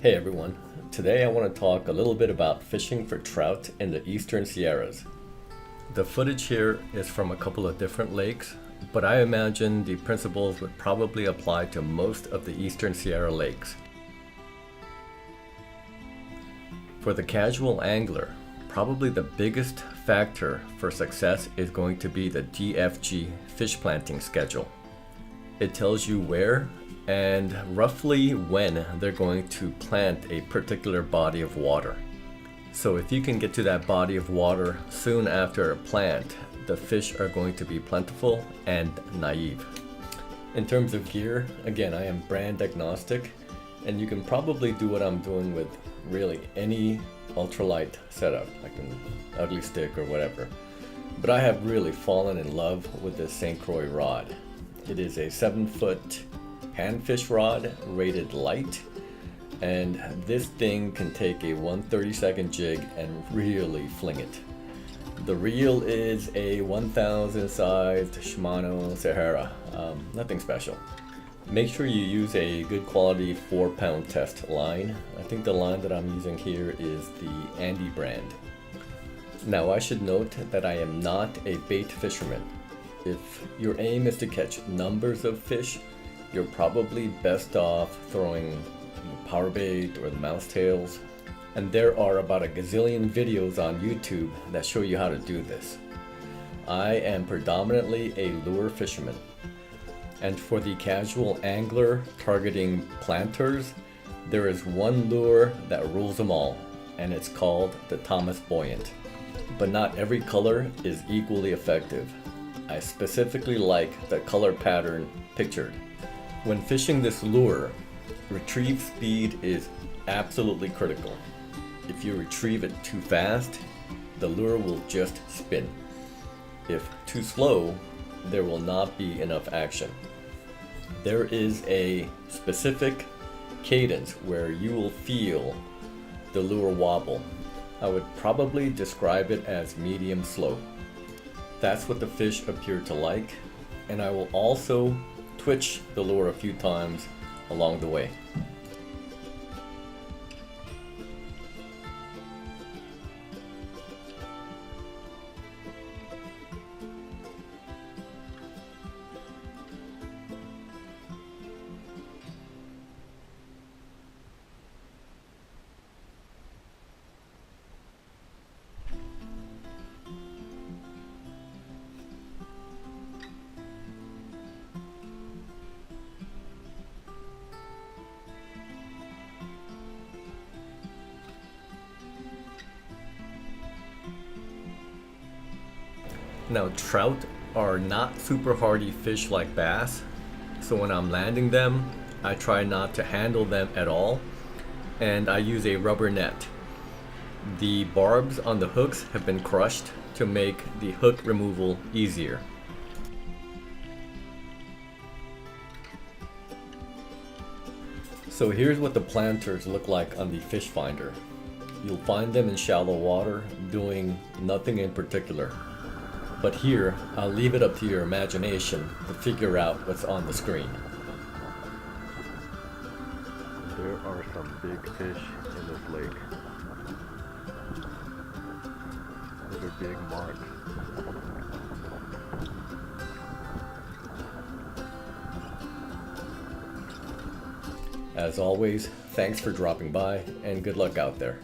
Hey everyone, today I want to talk a little bit about fishing for trout in the eastern Sierras. The footage here is from a couple of different lakes, but I imagine the principles would probably apply to most of the eastern Sierra lakes. For the casual angler, probably the biggest factor for success is going to be the GFG fish planting schedule. It tells you where and roughly when they're going to plant a particular body of water. So if you can get to that body of water soon after a plant, the fish are going to be plentiful and naive. In terms of gear, again, I am brand agnostic, and you can probably do what I'm doing with really any ultralight setup, like an ugly stick or whatever. But I have really fallen in love with this St. Croix rod. It is a 7-foot Panfish rod rated light, and this thing can take a 1/32 jig and really fling it. The reel is a 1000 sized Shimano Sahara, nothing special. Make sure you use a good quality 4-pound test line. I think the line that I'm using here is the Andy brand. Now I should note that I am not a bait fisherman. If your aim is to catch numbers of fish, you're probably best off throwing power bait or the mouse tails. And there are about a gazillion videos on YouTube that show you how to do this. I am predominantly a lure fisherman. And for the casual angler targeting planters, there is one lure that rules them all, and it's called the Thomas Buoyant. But not every color is equally effective. I specifically like the color pattern pictured. When fishing this lure, retrieve speed is absolutely critical. If you retrieve it too fast, the lure will just spin. If too slow, there will not be enough action. There is a specific cadence where you will feel the lure wobble. I would probably describe it as medium slow. That's what the fish appear to like, and I will also twitch the lure a few times along the way. Now, trout are not super hardy fish like bass, so when I'm landing them, I try not to handle them at all, and I use a rubber net. The barbs on the hooks have been crushed to make the hook removal easier. So here's what the planters look like on the fish finder. You'll find them in shallow water doing nothing in particular. But here, I'll leave it up to your imagination to figure out what's on the screen. There are some big fish in this lake. Those are big marks. As always, thanks for dropping by and good luck out there.